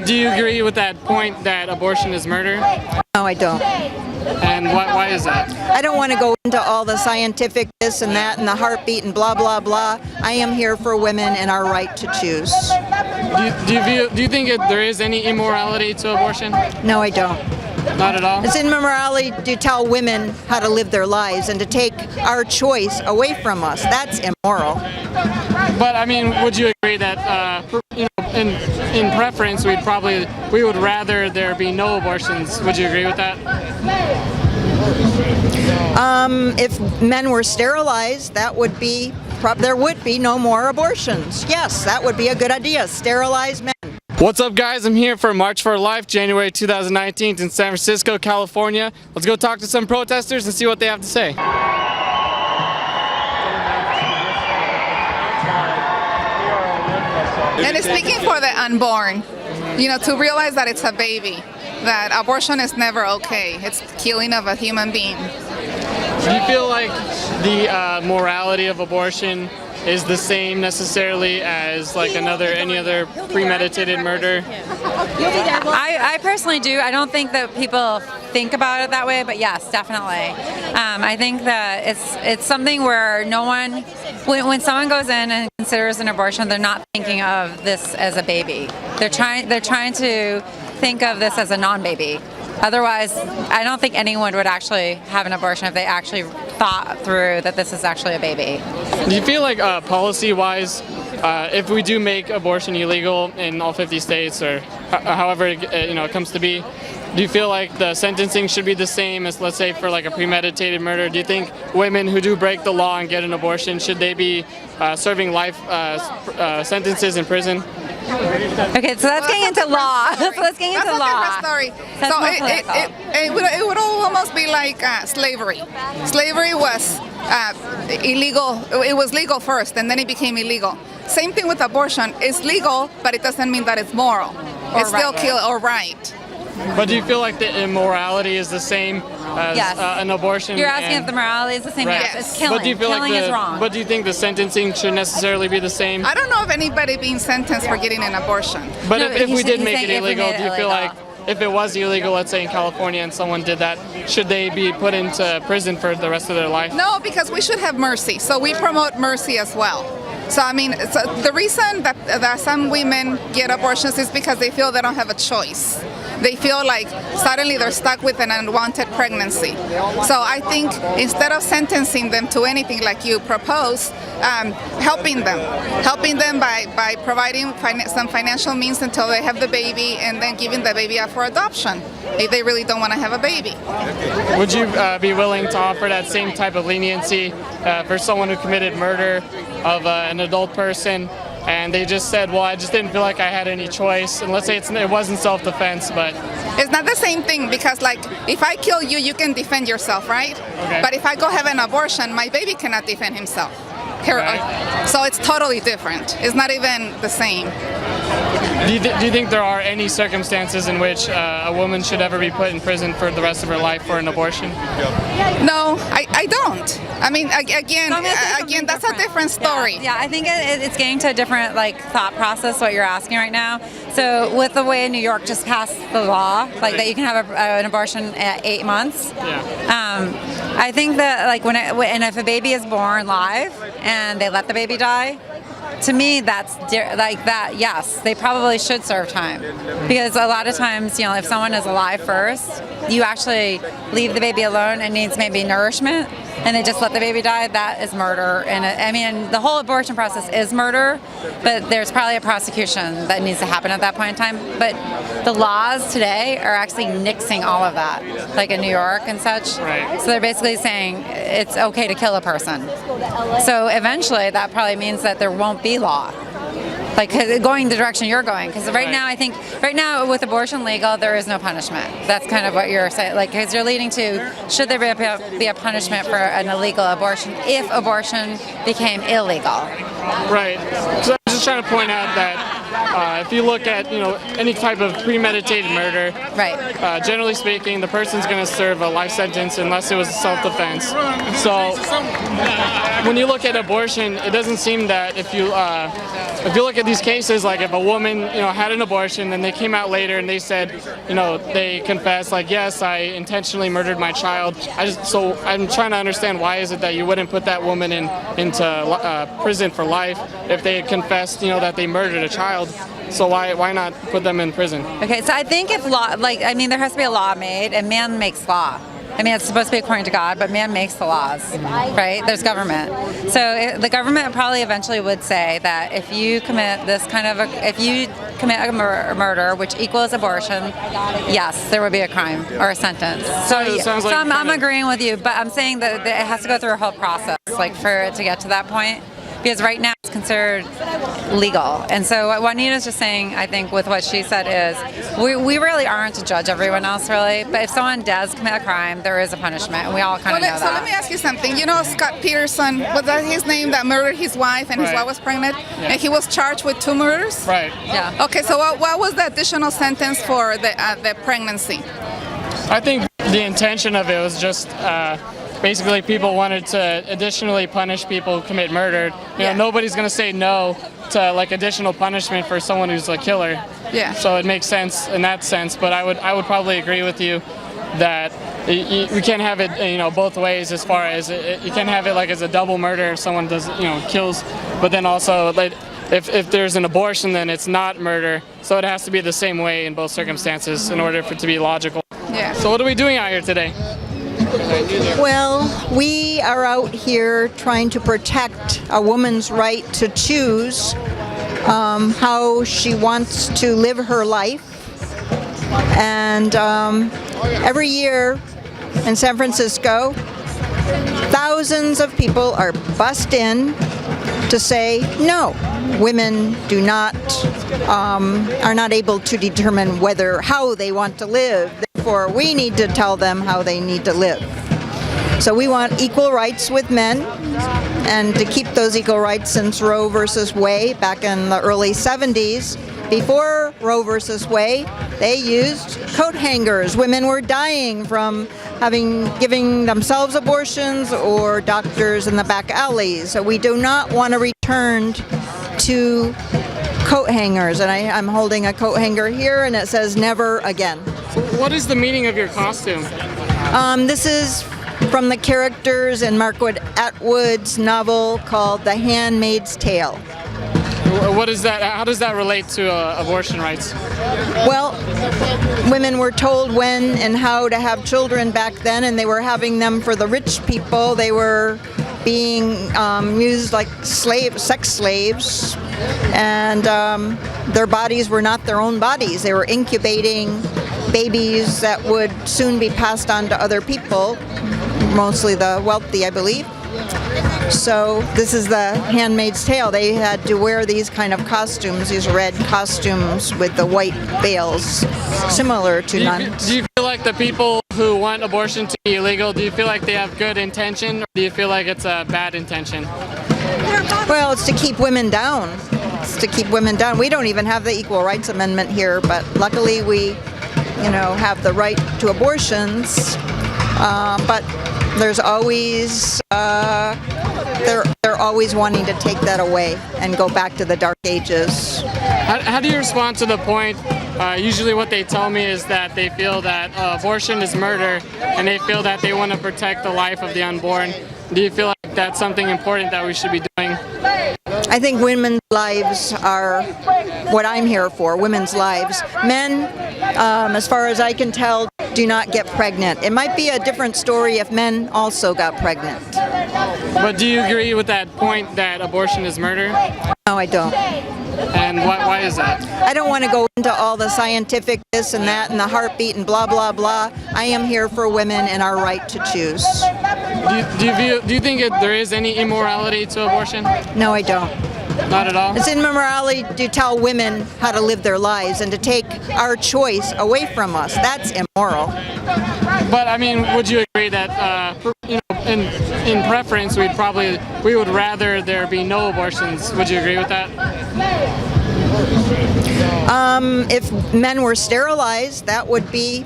do you agree with that point that abortion is murder? No, I don't. And why is that? I don't want to go into all the scientific this and that and the heartbeat and blah, blah, blah. I am here for women and our right to choose. Do you think there is any immorality to abortion? No, I don't. Not at all? It's immorality to tell women how to live their lives and to take our choice away from us. That's immoral. But I mean, would you agree that in preference we would rather there be no abortions? Would you agree with that? If men were sterilized, there would be no more abortions. Yes, that would be a good idea. Sterilize men. What's up, guys? I'm here for March for Life, January 2019 in San Francisco, California. Let's go talk to some protesters and see what they have to say. And it's speaking for the unborn, to realize that it's a baby, that abortion is never okay. It's killing of a human being. Do you feel like the morality of abortion is the same necessarily as like any other premeditated murder? I personally do. I don't think that people think about it that way, but yes, definitely. I think that it's something where no one, when someone goes in and considers an abortion, they're not thinking of this as a baby. They're trying to think of this as a non-baby. Otherwise, I don't think anyone would actually have an abortion if they actually thought through that this is actually a baby. Do you feel like policy-wise, if we do make abortion illegal in all 50 states or however it comes to be, do you feel like the sentencing should be the same as, let's say, for like a premeditated murder? Do you think women who do break the law and get an abortion, should they be serving life sentences in prison? Okay, so that's getting into law. That's a different story. It would almost be like slavery. Slavery was illegal. It was legal first, and then it became illegal. Same thing with abortion. It's legal, but it doesn't mean that it's moral. It's still right. But do you feel like the immorality is the same as an abortion? You're asking if the morality is the same? Yes. Yes, it's killing. But do you feel killing is wrong. But do you think the sentencing should necessarily be the same? I don't know of anybody being sentenced for getting an abortion. But No, if we did he's make saying it if we illegal, made do you it feel like illegal. if it was illegal, let's say in California, and someone did that, should they be put into prison for the rest of their life? No, because we should have mercy. So we promote mercy as well. So I mean, the reason that some women get abortions is because they feel they don't have a choice. They feel like suddenly they're stuck with an unwanted pregnancy. So I think instead of sentencing them to anything like you propose, helping them by providing some financial means until they have the baby, and then giving the baby up for adoption if they really don't want to have a baby. Would you be willing to offer that same type of leniency for someone who committed murder of an adult person, and they just said, well, I just didn't feel like I had any choice, and let's say it wasn't self-defense, but... It's not the same thing, because like, if I kill you, you can defend yourself, right? Okay. But if I go have an abortion, my baby cannot defend himself. Right. So it's totally different. It's not even the same. Do you think there are any circumstances in which a woman should ever be put in prison for the rest of her life for an abortion? No, I don't. I mean, again, that's a different story. Yeah, I think it's getting to a different thought process, what you're asking right now. So with the way New York just passed the law, that you can have an abortion at 8 months. Yeah. I think that if a baby is born live and they let the baby die, to me, that's yes, they probably should serve time. Because a lot of times, if someone is alive first, you actually leave the baby alone and needs maybe nourishment, and they just let the baby die, that is murder. And the whole abortion process is murder, but there's probably a prosecution that needs to happen at that point in time. But the laws today are actually nixing all of that, like in New York and such. Right. So they're basically saying it's okay to kill a person. So eventually that probably means that there won't be law. Going the direction you're going, because right now with abortion legal, there is no punishment. That's kind of what you're saying, because you're leading to, should there be a punishment for an illegal abortion if abortion became illegal? Right. So I'm just trying to point out that if you look at any type of premeditated murder, Right. generally speaking, the person's going to serve a life sentence unless it was self-defense. So when you look at abortion, it doesn't seem that if you look at these cases, like if a woman had an abortion and they came out later and they said they confessed like, yes, I intentionally murdered my child. So I'm trying to understand, why is it that you wouldn't put that woman into prison for life if they had confessed that they murdered a child? So why not put them in prison? Okay, so I think if law, there has to be a law made, and man makes law. I mean, it's supposed to be according to God, but man makes the laws, right? There's government. So the government probably eventually would say that if you commit a murder, which equals abortion, yes, there would be a crime or a sentence. So, it sounds like I'm agreeing with you, but I'm saying that it has to go through a whole process, for it to get to that point. Because right now it's considered legal. And so what Juanita's just saying, I think, with what she said is, we really aren't to judge everyone else, really. But if someone does commit a crime, there is a punishment, and we all kind of know that. So let me ask you something. Scott Peterson, was that his name, that murdered his wife, and his wife was pregnant? Yeah. And he was charged with 2 murders? Right. Yeah. Okay, so what was the additional sentence for the pregnancy? I think the intention of it was just basically people wanted to additionally punish people who commit murder. Nobody's going to say no to additional punishment for someone who's a killer. Yeah. So it makes sense in that sense. But I would probably agree with you that we can't have it both ways, as far as you can't have it as a double murder if someone does kills, but then also if there's an abortion, then it's not murder. So it has to be the same way in both circumstances in order for it to be logical. Yeah. So what are we doing out here today? Well, we are out here trying to protect a woman's right to choose how she wants to live her life. And every year in San Francisco, thousands of people are bussed in to say no. Women are not able to determine how they want to live. Therefore, we need to tell them how they need to live. So we want equal rights with men, and to keep those equal rights since Roe versus Wade back in the early 70s. Before Roe versus Wade, they used coat hangers. Women were dying from giving themselves abortions, or doctors in the back alleys. So we do not want to return to coat hangers. And I'm holding a coat hanger here, and it says never again. What is the meaning of your costume? This is from the characters in Margaret Atwood's novel called The Handmaid's Tale. What is that? How does that relate to abortion rights? Well, women were told when and how to have children back then, and they were having them for the rich people. They were being used like sex slaves, and their bodies were not their own bodies. They were incubating babies that would soon be passed on to other people, mostly the wealthy, I believe. So this is the Handmaid's Tale. They had to wear these kind of costumes, these red costumes with the white veils, similar to nuns. Do you feel like the people who want abortion to be illegal, do you feel like they have good intention, or do you feel like it's a bad intention? Well, it's to keep women down. It's to keep women down. We don't even have the Equal Rights Amendment here, but luckily we, have the right to abortions. But there's always they're always wanting to take that away and go back to the Dark Ages. How do you respond to the point? Usually what they tell me is that they feel that abortion is murder, and they feel that they want to protect the life of the unborn. Do you feel like that's something important that we should be doing? I think women's lives are what I'm here for, women's lives. Men, as far as I can tell, do not get pregnant. It might be a different story if men also got pregnant. But do you agree with that point that abortion is murder? No, I don't. And why is that? I don't want to go into all the scientific this and that and the heartbeat and blah, blah, blah. I am here for women and our right to choose. Do you think there is any immorality to abortion? No, I don't. Not at all. It's in immorality to tell women how to live their lives and to take our choice away from us. That's immoral. But I mean, would you agree that in preference we would rather there be no abortions? Would you agree with that? If men were sterilized, there would be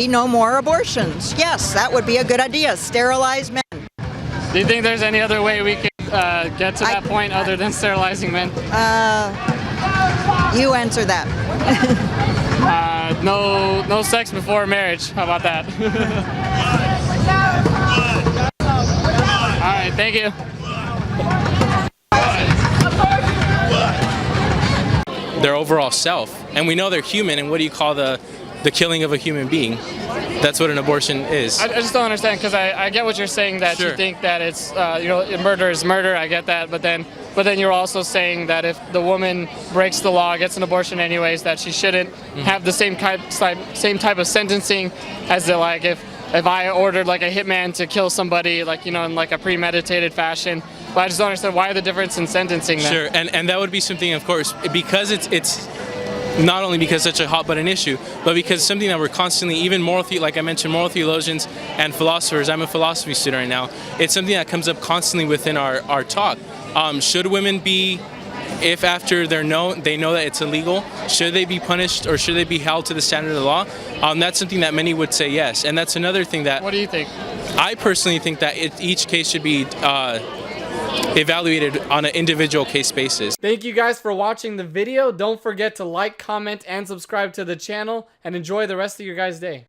no more abortions. Yes, that would be a good idea. Sterilize men. Do you think there's any other way we could get to that point other than sterilizing men? You answer that. No sex before marriage. How about that? All right, thank you. Their overall self, and we know they're human, and what do you call the killing of a human being? That's what an abortion is. I just don't understand, because I get what you're saying, that Sure. you think that it's murder is murder. I get that, but then you're also saying that if the woman breaks the law, gets an abortion anyways, that she shouldn't have the same type of sentencing as if I ordered like a hitman to kill somebody, in like a premeditated fashion. But I just don't understand why the difference in sentencing then. Sure, and that would be something, of course, because it's not only because it's such a hot button issue, but because it's something that we're constantly, even like I mentioned, moral theologians and philosophers. I'm a philosophy student right now. It's something that comes up constantly within our talk. Should women be, if after they know that it's illegal, should they be punished or should they be held to the standard of the law? That's something that many would say yes, and that's another thing that. What do you think? I personally think that each case should be evaluated on an individual case basis. Thank you guys for watching the video. Don't forget to like, comment, and subscribe to the channel, and enjoy the rest of your guys' day.